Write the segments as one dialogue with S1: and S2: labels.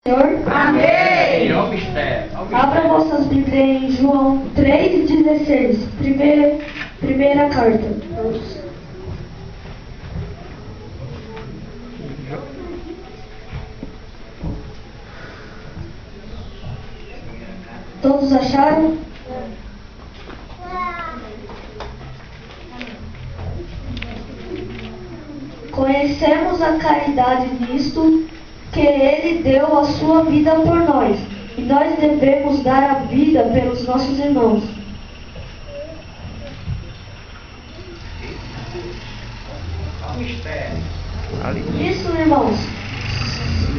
S1: Senhor.
S2: Amém.
S1: Abra vossas Bíblias em João 3,16. Primeira carta. Todos acharam? Conhecemos a caridade nisto, que Ele deu a sua vida por nós, e nós devemos dar a vida pelos nossos irmãos. Isso, irmãos,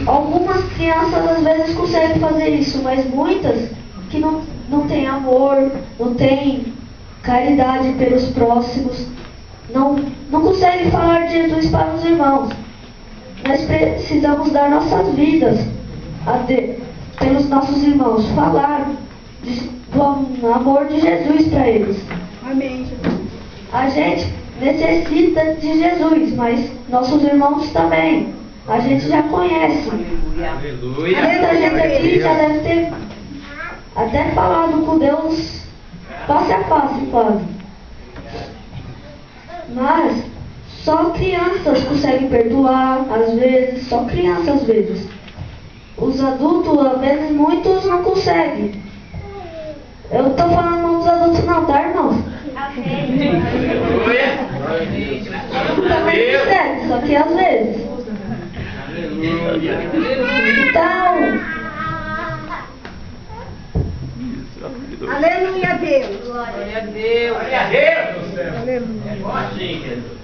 S1: algumas crianças às vezes conseguem fazer isso, mas muitas que não têm amor, não têm caridade pelos próximos, não conseguem falar de Jesus para os irmãos. Nós precisamos dar nossas vidas pelos nossos irmãos, falar do amor de Jesus para eles.
S3: Amém.
S1: A gente necessita de Jesus, mas nossos irmãos também. A gente já conhece.
S2: Aleluia.
S1: Muita gente aqui já deve ter até falado com Deus face a face, quase. Mas só crianças conseguem perdoar, às vezes, só crianças às vezes. Os adultos, às vezes, muitos não conseguem. Eu estou falando não dos adultos não, tá, irmãos?
S2: Aleluia.
S1: Também consegue, só que às vezes. Então,
S3: Aleluia a Deus.
S2: Glória a Deus. Glória a Deus.
S3: Aleluia.
S2: É bom assim, Jesus.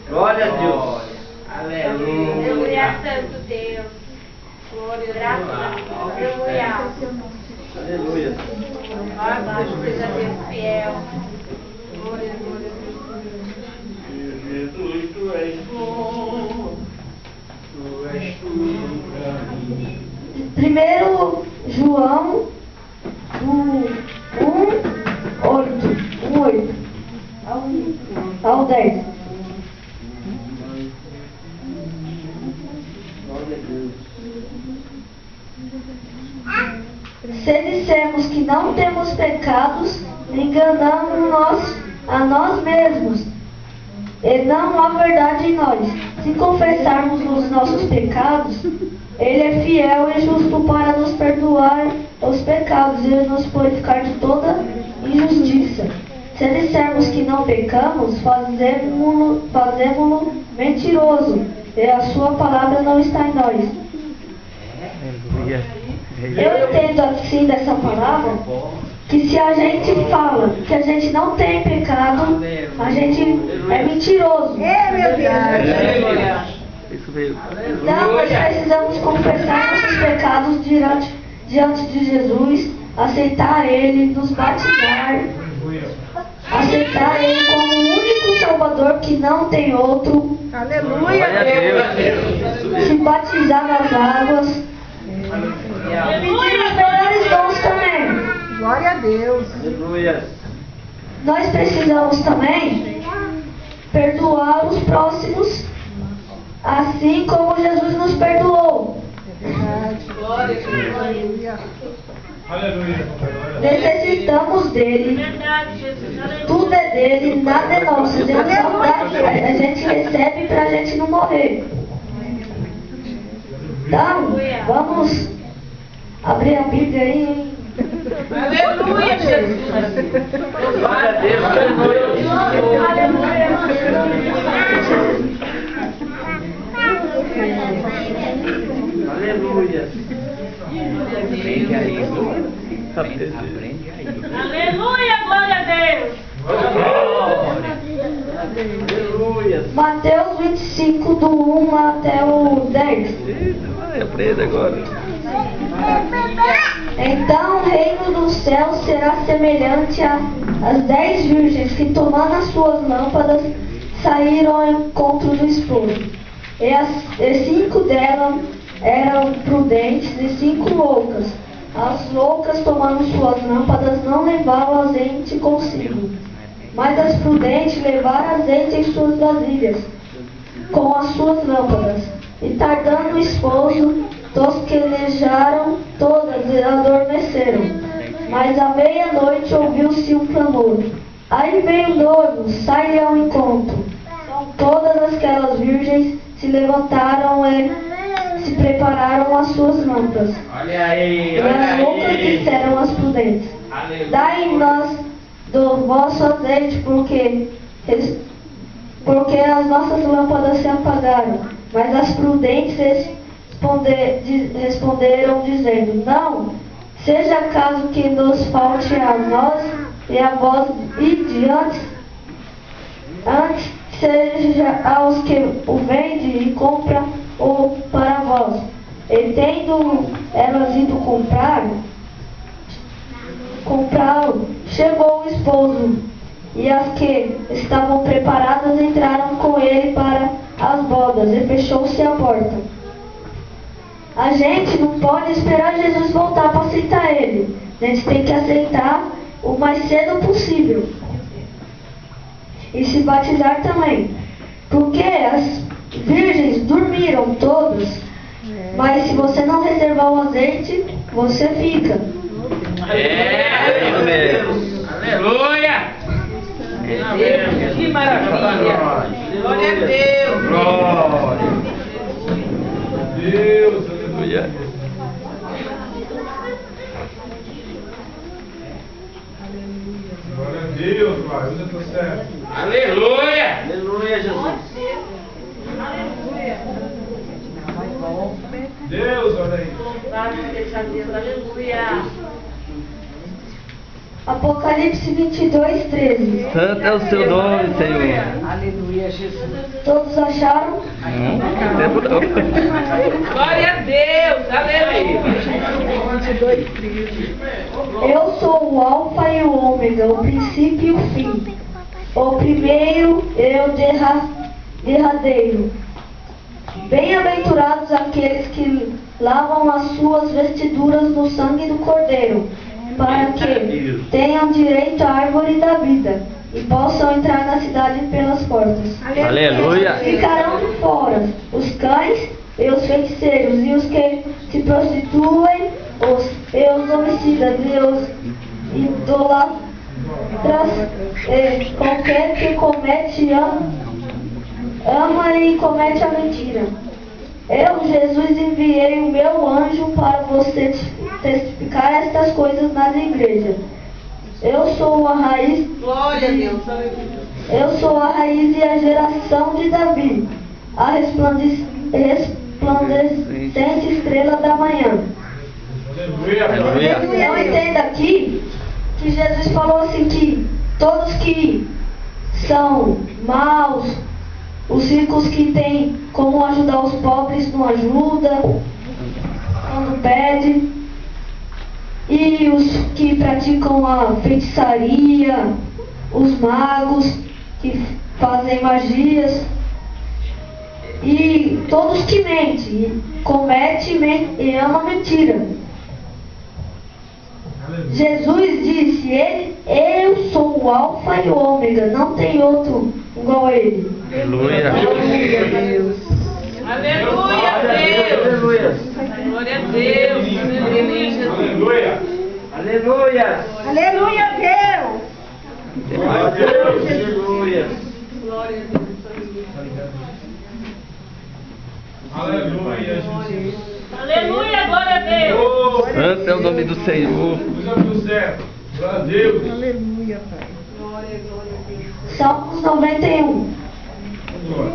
S2: Glória a Deus. Aleluia.
S4: Aleluia, Santo Deus. Glória, graças a Deus. Aleluia.
S2: Aleluia.
S4: Louvado seja Deus fiel. Glória, glória.
S2: Jesus, tu és bom. Tu és tudo pra mim.
S1: primeiro João 1:8 ao 10.
S2: Glória a Deus.
S1: Se dissermos que não temos pecados, enganamos a nós mesmos, e não há verdade em nós. Se confessarmos os nossos pecados, Ele é fiel e justo para nos perdoar os pecados e nos purificar de toda injustiça. Se dissermos que não pecamos, fazemo-lo mentiroso, e a sua palavra não está em nós. Eu entendo assim dessa palavra, que se a gente fala que a gente não tem pecado, a gente é mentiroso.
S3: Meu Deus.
S2: Isso mesmo.
S1: Então nós precisamos confessar nossos pecados diante de Jesus, aceitar Ele, nos batizar, aceitar Ele como o único Salvador que não tem outro,
S3: Aleluia.
S1: se batizar nas águas, pedir os melhores dons também.
S3: Glória a Deus.
S2: Aleluia.
S1: Nós precisamos também perdoar os próximos, assim como Jesus nos perdoou.
S3: Verdade. Aleluia.
S1: Necessitamos dele.
S4: Verdade, Jesus. Aleluia.
S1: Tudo é dele, nada é nosso. A gente só dá, a gente recebe para a gente não morrer. Então, vamos abrir a Bíblia aí.
S4: Aleluia, Jesus.
S2: Glória a Deus. Aleluia. Aprende aí. Aprende aí.
S4: Aleluia, glória a Deus.
S2: Aleluia.
S1: Mateus 25, do 1 até o 10.
S2: Aprenda agora.
S1: Então o reino dos céus será semelhante às 10 virgens que, tomando as suas lâmpadas, saíram ao encontro do esposo. E 5 delas eram prudentes e 5 loucas. As loucas, tomando suas lâmpadas, não levavam azeite consigo, mas as prudentes levaram azeite em suas vasilhas, com as suas lâmpadas. E tardando o esposo, tosquelejaram todas e adormeceram. Mas à meia-noite ouviu-se um clamor. Aí veio o noivo, sai ao encontro. Então todas aquelas virgens se levantaram e se prepararam as suas lâmpadas.
S2: Olha aí,
S1: E
S2: olha
S1: as loucas
S2: aí.
S1: disseram às prudentes:
S2: Aleluia.
S1: dai-nos do vosso azeite, porque as nossas lâmpadas se apagaram. Mas as prudentes responderam, dizendo: não, seja acaso que nos falte a nós e a vós, e antes seja aos que o vende e compra ou para vós. E tendo elas ido comprá-lo, chegou o esposo, e as que estavam preparadas entraram com ele para as bodas, e fechou-se a porta. A gente não pode esperar Jesus voltar para aceitar ele. A gente tem que aceitar o mais cedo possível. E se batizar também. Porque as virgens dormiram todas. Mas se você não reservar o azeite, você fica.
S2: Aleluia.
S3: Que maravilha. Glória a Deus.
S2: Glória. Deus, aleluia.
S5: Glória a Deus, Pai. Usa teu servo.
S2: Aleluia.
S6: Aleluia, Jesus.
S5: Deus, olha aí.
S4: Aleluia.
S1: Apocalipse 22, 13.
S6: Santo é o seu nome, Senhor.
S3: Aleluia, Jesus.
S1: Todos acharam?
S6: Não, tempo não.
S3: Glória a Deus. Aleluia.
S1: Eu sou o Alfa e o Ômega, o princípio e o fim, o primeiro e o derradeiro. Bem-aventurados aqueles que lavam as suas vestiduras no sangue do Cordeiro, para que tenham direito à árvore da vida e possam entrar na cidade pelas portas.
S6: Aleluia.
S1: Ficarão de fora os cães e os feiticeiros, e os que se prostituem, e os homicidas, e os idólatras, e qualquer que ama e comete a mentira. Eu, Jesus, enviei o meu anjo para você testificar estas coisas nas igrejas. Eu sou a raiz.
S3: Glória a Deus.
S1: Eu sou a raiz e a geração de Davi, a resplandecente estrela da manhã.
S5: Aleluia.
S1: Eu entendo aqui que Jesus falou assim que todos que são maus, os ricos que têm como ajudar os pobres não ajudam, quando pede, e os que praticam a feitiçaria, os magos que fazem magias, e todos que mentem, cometem e amam mentira. Jesus disse, eu sou o Alfa e o Ômega, não tem outro igual a ele.
S6: Aleluia.
S3: Aleluia, Deus.
S6: Aleluia.
S3: Glória a Deus. Aleluia, Jesus.
S5: Aleluia.
S6: Aleluia.
S3: Aleluia, Deus.
S6: Aleluia.
S3: Glória a Deus.
S5: Aleluia, Jesus.
S4: Aleluia, glória a Deus.
S5: Oh,
S6: Santo é o nome do Senhor.
S5: usa teu servo. Glória a Deus.
S3: Aleluia, Pai.
S1: Salmos 91.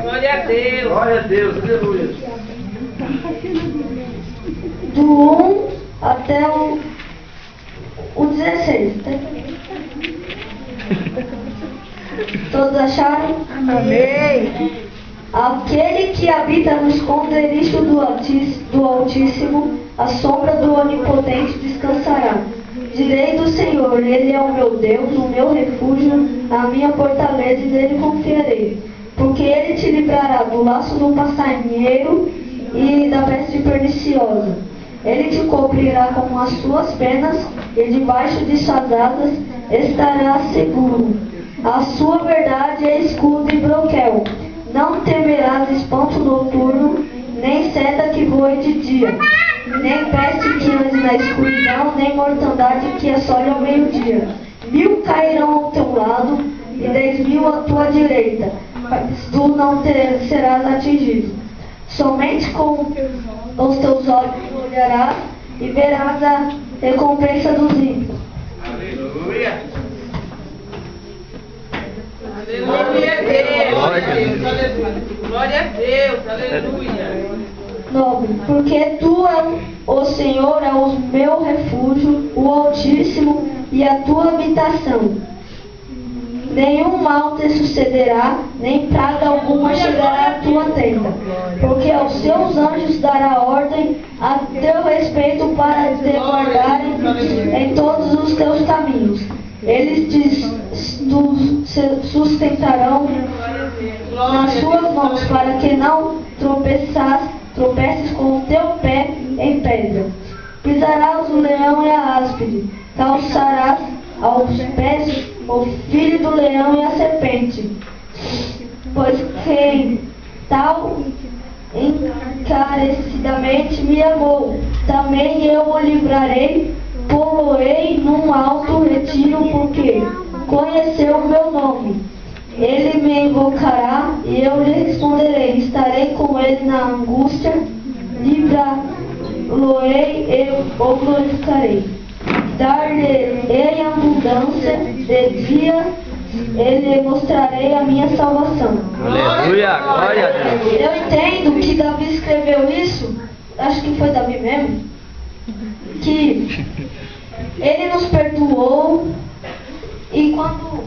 S3: Glória a Deus.
S6: Glória a Deus. Aleluia.
S1: Do 1 até o 16. Tá? Todos acharam?
S3: Amém.
S1: Aquele que habita no esconderijo do Altíssimo, a sombra do Onipotente descansará. Direi do Senhor, Ele é o meu Deus, o meu refúgio, a minha fortaleza, e nele confiarei. Porque Ele te livrará do laço do passarinheiro e da peste perniciosa. Ele te cobrirá com as suas penas, e debaixo de suas asas estará seguro. A sua verdade é escudo e broquel. Não temerás espanto noturno, nem seta que voe de dia, nem peste que ande na escuridão, nem mortandade que assole ao meio-dia. 1000 cairão ao teu lado e 10.000 à tua direita, mas tu não serás atingido. Somente com os teus olhos olharás e verás a recompensa dos ímpios.
S2: Aleluia.
S3: Glória a Deus, aleluia. Glória a Deus, aleluia.
S1: 9. Porque tu o Senhor é o meu refúgio, o Altíssimo e a tua habitação. Nenhum mal te sucederá, nem praga alguma chegará à tua tenda, porque aos seus anjos dará ordem a teu respeito para te guardarem em todos os teus caminhos. Eles te sustentarão nas suas mãos, para que não tropeces com o teu pé em pedra. Pisarás o leão e a áspide, calçarás aos pés o filho do leão e a serpente. Pois quem tal encarecidamente me amou, também eu o livrarei, pô-lo-ei num alto retiro, porque conheceu o meu nome. Ele me invocará e eu lhe responderei. Estarei com ele na angústia, livrá-lo-ei e o glorificarei. Dar-lhe-ei abundância de dia, ele mostrarei a minha salvação.
S6: Aleluia, glória a Deus.
S1: Eu entendo que Davi escreveu isso, acho que foi Davi mesmo, que ele nos perdoou e quando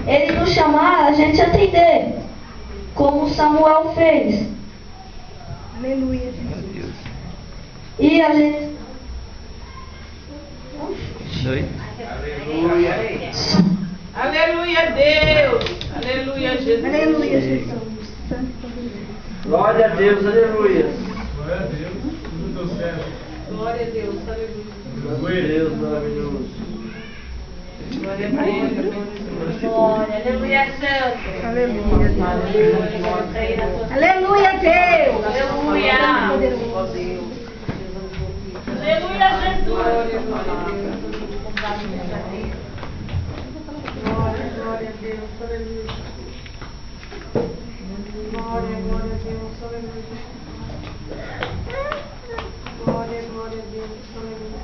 S1: ele nos chamar, a gente atender, como Samuel fez.
S3: Aleluia.
S1: E a gente...
S3: Aleluia, Deus. Aleluia, Jesus. Aleluia, Jesus.
S6: Glória a Deus, aleluia.
S5: Glória a Deus. Tudo deu certo.
S3: Glória a Deus, aleluia.
S6: Glória a Deus, maravilhoso.
S3: Glória a Deus.
S4: Glória, aleluia, santo.
S3: Aleluia, Deus.
S4: Aleluia,
S3: Aleluia, Deus.
S4: Aleluia. Aleluia, Jesus.
S3: Glória, glória a Deus. Glória, glória a Deus. Aleluia. Glória, glória a Deus. Aleluia. Glória, glória a Deus. Aleluia.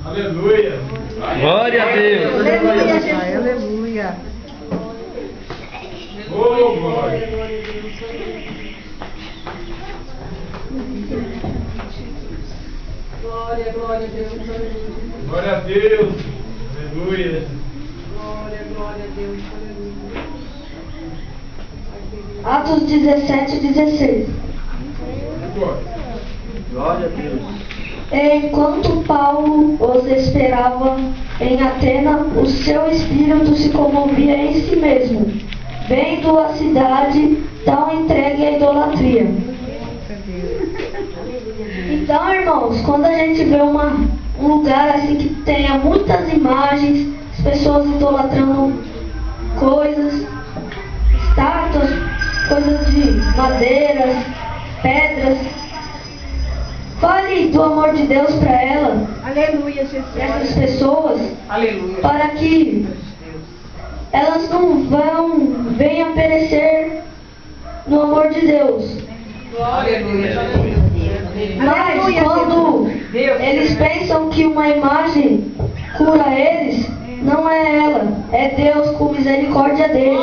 S5: Aleluia.
S6: Glória a Deus.
S3: Aleluia, Jesus. Aleluia.
S5: Oh, glória.
S3: Glória, glória a Deus. Aleluia.
S5: Glória a Deus. Aleluia.
S3: Glória, glória a Deus. Aleluia.
S1: Atos 17, 16.
S6: Glória a Deus.
S1: Enquanto Paulo os esperava em Atena, o seu espírito se comovia em si mesmo, vendo a cidade tão entregue à idolatria. Então, irmãos, quando a gente vê um lugar assim que tenha muitas imagens, as pessoas idolatrando coisas, estátuas, coisas de madeiras, pedras, fale do amor de Deus para ela,
S3: Aleluia, Jesus.
S1: essas pessoas,
S3: Aleluia.
S1: para que elas não venham perecer no amor de Deus.
S3: Glória a Deus. Aleluia.
S1: Mas quando eles pensam que uma imagem cura eles, não é ela, é Deus com misericórdia deles.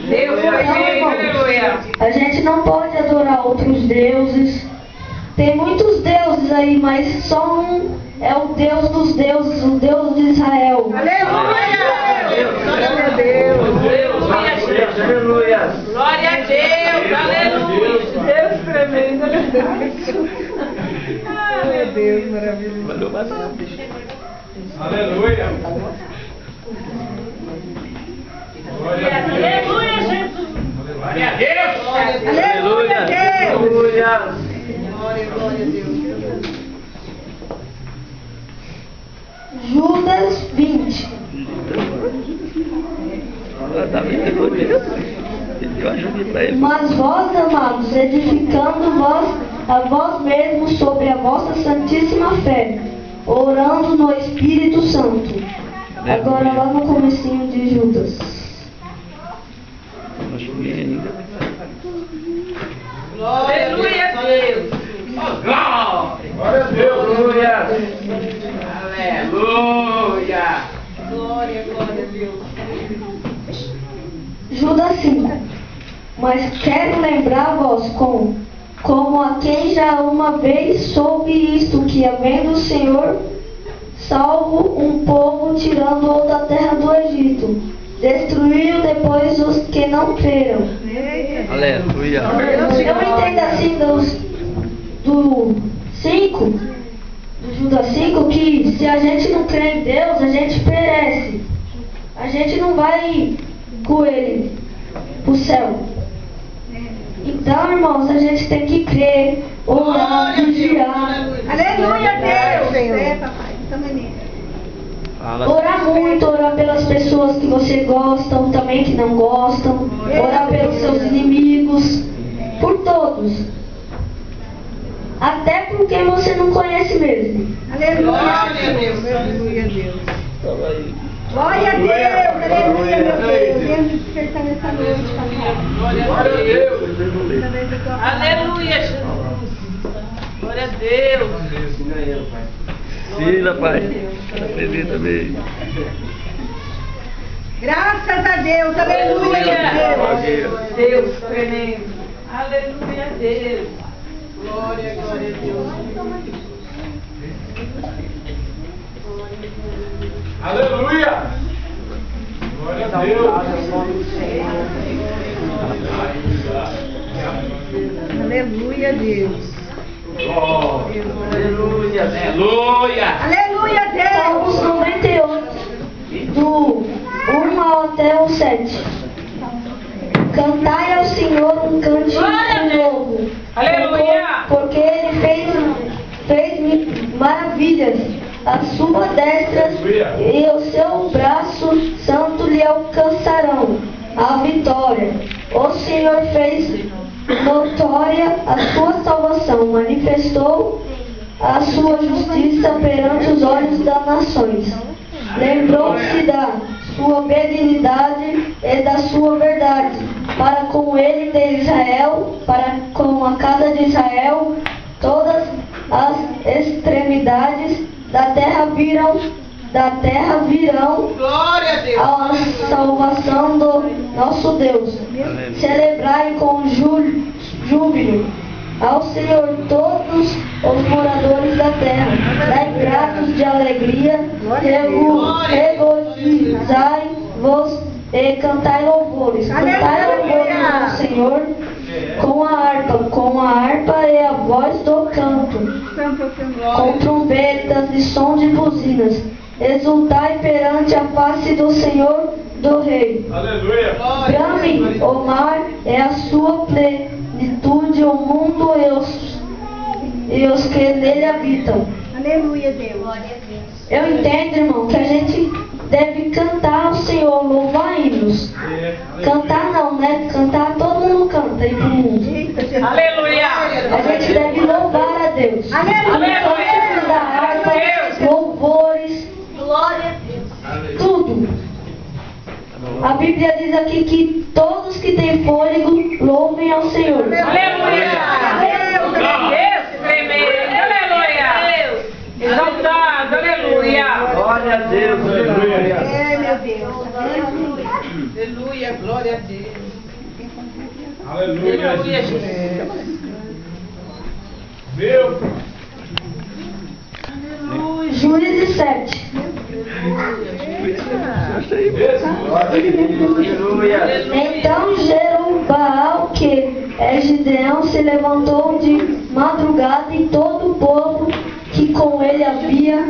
S3: Deus,
S1: Então, irmãos,
S3: aleluia.
S1: a gente não pode adorar outros deuses. Tem muitos deuses aí, mas só um é o Deus dos deuses, o Deus de Israel.
S3: Aleluia. Glória a Deus.
S6: Aleluia.
S3: Glória a Deus. Aleluia. Deus tremendo. Glória a Deus, maravilhoso.
S6: Valeu bastante.
S5: Aleluia. Glória a Deus.
S4: Aleluia, Jesus.
S5: Glória a Deus.
S3: Aleluia, Deus.
S6: Aleluia.
S3: Glória, glória a Deus.
S1: Judas 20.
S6: Davi pegou Deus. Eu ajudo pra ele.
S1: Mas vós, amados, edificando a vós mesmos sobre a vossa santíssima fé, orando no Espírito Santo. Agora lá no comecinho de Judas.
S3: Aleluia a Deus.
S5: Glória a Deus.
S2: Aleluia. Aleluia.
S3: Glória, glória a Deus.
S1: Judas 5. Mas quero lembrar-vos como a quem já uma vez soube isto, que havendo o Senhor salvo um povo tirando-o da terra do Egito, destruiu depois os que não creram.
S6: Aleluia.
S1: Eu entendo assim do 5, do Judas 5, que se a gente não crê em Deus, a gente perece. A gente não vai com ele pro céu. Então, irmãos, a gente tem que crer, orar, vigiar.
S4: Aleluia, Deus. É, papai.
S1: Orar muito, orar pelas pessoas que você gosta, ou também que não gostam. Orar pelos seus inimigos, por todos. Até por quem você não conhece mesmo.
S4: Aleluia, Deus. Aleluia, Deus. Glória a Deus. Aleluia, meu Deus. Deus me despertar nessa noite, papai.
S3: Glória a Deus. Aleluia, Jesus. Glória a Deus.
S6: Sim, Pai. Acredita também.
S4: Graças a Deus. Aleluia, Deus.
S3: Deus tremendo. Aleluia a Deus. Glória, glória a Deus.
S5: Aleluia. Glória a Deus.
S4: Aleluia, Deus.
S2: Aleluia. Aleluia.
S4: Aleluia,
S1: Salmos
S4: Deus.
S1: 98, do 1 até o 7. Cantai ao Senhor um cântico novo.
S3: Aleluia.
S1: Porque Ele fez maravilhas. A sua destra e o seu braço santo lhe alcançarão a vitória. O Senhor fez notória a sua salvação, manifestou a sua justiça perante os olhos das nações. Lembrou-se da sua benignidade e da sua verdade, para com ele de Israel, para com a casa de Israel, todas as extremidades da terra virão
S3: Glória a Deus.
S1: a salvação do nosso Deus. Celebrai com júbilo ao Senhor todos os moradores da terra. Dai gratos de alegria, regozijai-vos e cantai louvores. Cantai louvores ao Senhor com a harpa e a voz do canto, com trombetas e som de buzinas. Exultai perante a face do Senhor do Rei.
S5: Aleluia.
S1: Brame o mar é a sua plenitude, o mundo e os que nele habitam.
S4: Aleluia, Deus.
S1: Eu entendo, irmão, que a gente deve cantar ao Senhor, louvar hinos. Cantar não, né? Cantar todo mundo canta aí pro mundo.
S3: Aleluia.
S1: A gente deve louvar a Deus.
S4: Aleluia.
S1: Cantos da harpa, louvores,
S4: Glória a Deus.
S1: tudo. A Bíblia diz aqui que todos que têm fôlego louvem ao Senhor.
S3: Aleluia. Deus tremendo. Aleluia. Exaltado. Aleluia.
S6: Glória a Deus. Aleluia.
S4: É, meu Deus.
S3: Aleluia. Glória a Deus.
S5: Aleluia.
S3: Aleluia, Jesus.
S5: Meu.
S1: Juízes 7.
S6: Aleluia.
S1: Então Jerubaal, que é Gideão, se levantou de madrugada e todo o povo que com ele havia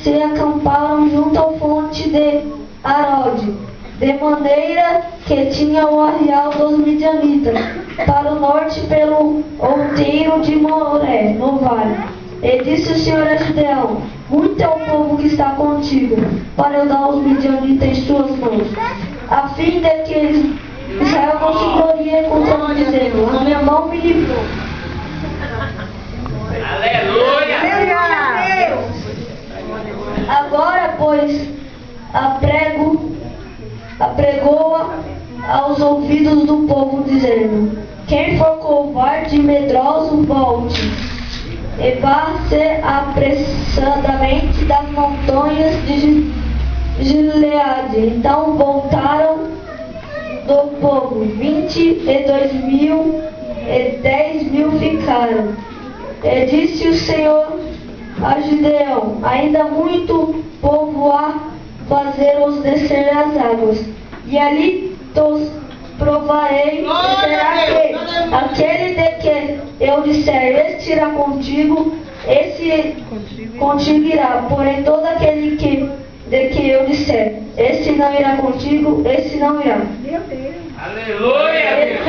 S1: se acamparam junto ao fonte de Arode, de maneira que tinha o arraial dos midianitas, para o norte pelo outeiro de Moré, no vale. E disse o Senhor a Gideão: muito é o povo que está contigo, para eu dar os midianitas em suas mãos, a fim de que Israel não se glorie contra mim, dizendo: a minha mão me livrou.
S3: Aleluia!
S1: Agora, pois, apregou-a aos ouvidos do povo, dizendo: quem for covarde e medroso, volte, e vá-se apressadamente das montanhas de Gileade. Então voltaram do povo 22.000, e 10.000 ficaram. E disse o Senhor a Gideão: ainda muito povo há fazer-os descer as águas, e ali os provarei. Será que aquele de que eu disser: este irá contigo, esse contigo irá. Porém todo aquele de que eu disser: esse não irá contigo, esse não irá.
S3: Aleluia!
S1: Eles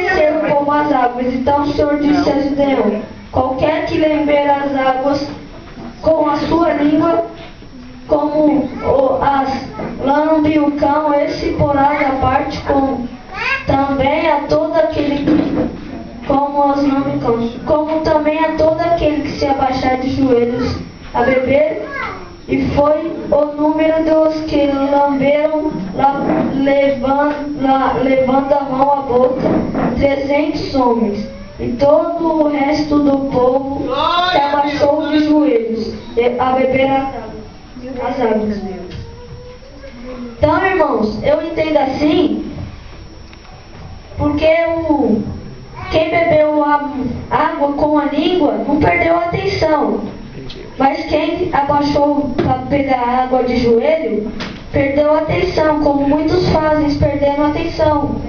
S1: desceram como as águas. Então o Senhor disse a Gideão: qualquer que lamber as águas com a sua língua, como as lambe o cão, esse porá à parte, como também a todo aquele que, como as lambe o cão, como também a todo aquele que se abaixar de joelhos a beber. E foi o número dos que lamberam, levando a mão à boca, 300 homens. E todo o resto do povo se abaixou de joelhos a beber as águas. Então, irmãos, eu entendo assim, porque quem bebeu água com a língua não perdeu a atenção. Mas quem abaixou para pegar água de joelho, perdeu a atenção, como muitos fazem, perdendo a atenção.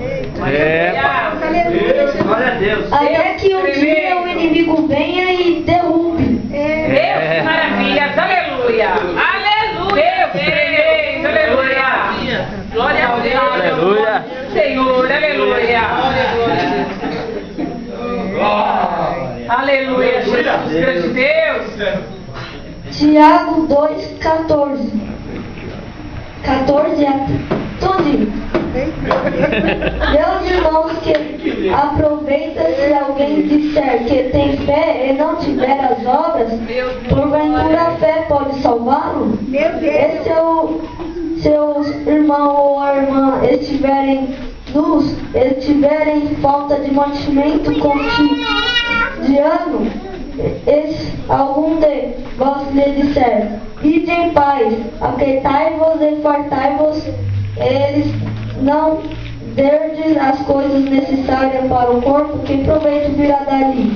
S6: Glória a Deus.
S1: Até que um dia o inimigo venha e derrube.
S3: Deus, maravilhas, aleluia! Aleluia! Deus, aleluia! Glória a Deus!
S6: Aleluia!
S3: Senhor, aleluia! Aleluia! Jesus Cristo, Deus!
S1: Tiago 2,14. 14 a tudo. Meus irmãos, que aproveita se alguém disser que tem fé e não tiver as obras, porventura a fé pode salvá-lo? E se seus irmãos ou a irmã estiverem nus, estiverem falta de mantimento cotidiano, algum de vós lhe disser: ide em paz, aquietai-vos e fartai-vos, eles não derdes as coisas necessárias para o corpo, que proveito virá daí?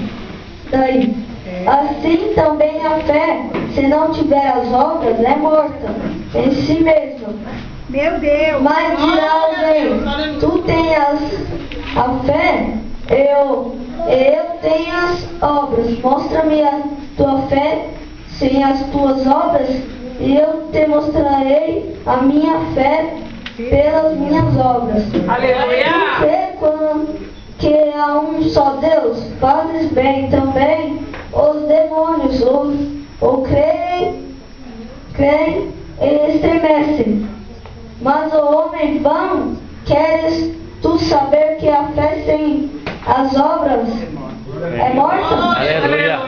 S1: Assim também a fé, se não tiver as obras, é morta em si mesma.
S4: Meu Deus!
S1: Mas dirá alguém: tu tens a fé, eu tenho as obras. Mostra-me a tua fé sem as tuas obras, e eu te mostrarei a minha fé pelas minhas obras.
S3: Aleluia!
S1: Porque que há um só Deus, fazes bem também os demônios, ou creem e estremecem. Mas o homem vão, queres tu saber que a fé sem as obras é morta?
S6: Aleluia!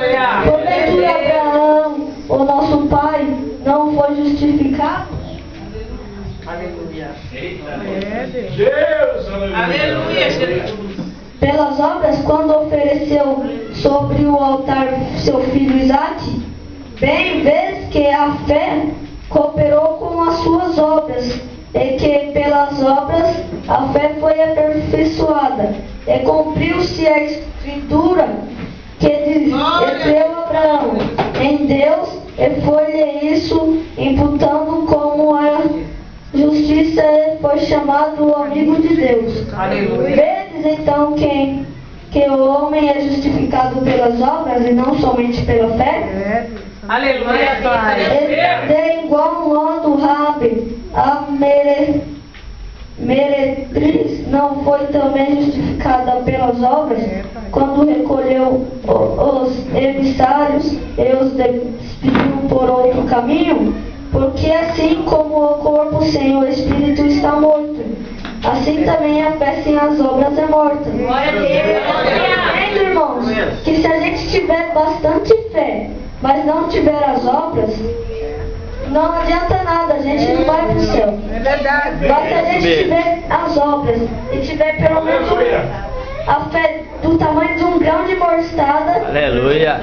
S1: Porventura Abraão, o nosso pai, não foi justificado?
S3: Aleluia!
S5: Deus, aleluia!
S3: Aleluia, Jesus!
S1: Pelas obras, quando ofereceu sobre o altar seu filho Isaque? Bem vês que a fé cooperou com as suas obras, e que pelas obras a fé foi aperfeiçoada, e cumpriu-se a escritura que diz: e creu Abraão em Deus, e foi-lhe isso imputando como a justiça, e foi chamado o amigo de Deus.
S3: Aleluia!
S1: Vedes então que o homem é justificado pelas obras e não somente pela fé?
S3: Aleluia, Pai!
S1: De igual modo, Rabi, a meretriz, não foi também justificada pelas obras, quando recolheu os emissários e os despediu por outro caminho? Porque assim como o corpo sem o espírito está morto, assim também a fé sem as obras é morta.
S3: Glória a Deus.
S1: Entendo, irmãos, que se a gente tiver bastante fé, mas não tiver as obras, não adianta nada, a gente não vai para o céu.
S4: É verdade.
S1: Mas se a gente tiver as obras e tiver pelo menos a fé do tamanho de um grão de mostarda,
S6: Aleluia.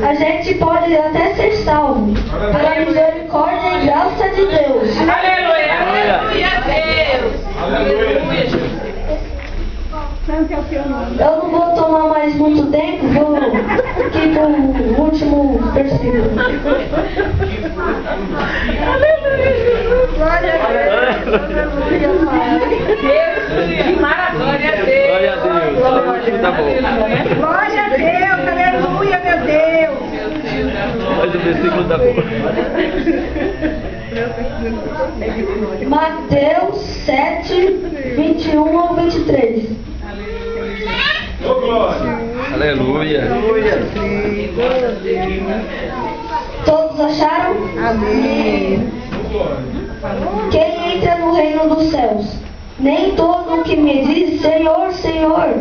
S1: a gente pode até ser salvo pela misericórdia e graça de Deus.
S3: Aleluia. Aleluia a Deus. Aleluia, Jesus.
S4: Santo é o teu nome.
S1: Eu não vou tomar mais muito tempo, vou aqui pro último versículo.
S4: Glória a Deus.
S3: Deus, que maravilha, Deus.
S6: Glória a Deus. O último tá bom.
S4: Glória a Deus. Aleluia, meu Deus.
S6: Mas o versículo tá bom.
S1: Mateus 7, 21 ao 23.
S5: Ô, glória.
S6: Aleluia.
S1: Todos acharam?
S4: Amém.
S5: Ô, glória.
S1: Quem entra no reino dos céus? Nem todo o que me diz Senhor, Senhor,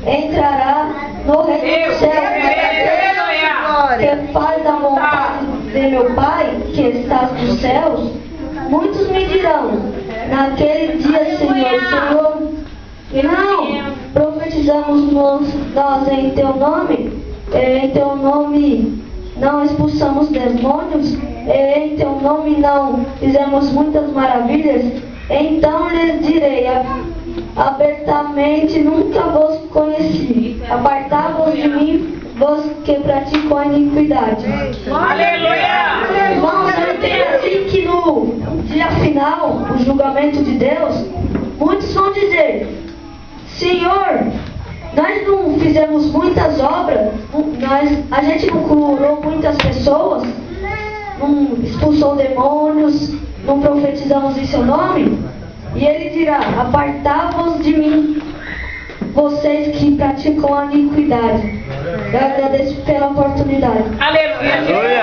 S1: entrará no reino dos céus. Quem faz a vontade de meu Pai, que está nos céus, muitos me dirão, naquele dia, Senhor, Senhor, não profetizamos nós em teu nome não expulsamos demônios, em teu nome não fizemos muitas maravilhas. Então lhes direi abertamente, nunca vos conheci. Apartai-vos de mim, vós que praticam a iniquidade.
S3: Aleluia.
S1: Irmãos, eu entendo assim que no dia final, o julgamento de Deus, muitos vão dizer, Senhor, nós não fizemos muitas obras, a gente não curou muitas pessoas, não expulsou demônios, não profetizamos em seu nome? E ele dirá, apartai-vos de mim, vocês que praticam a iniquidade. Eu agradeço pela oportunidade.
S3: Aleluia.
S6: Aleluia.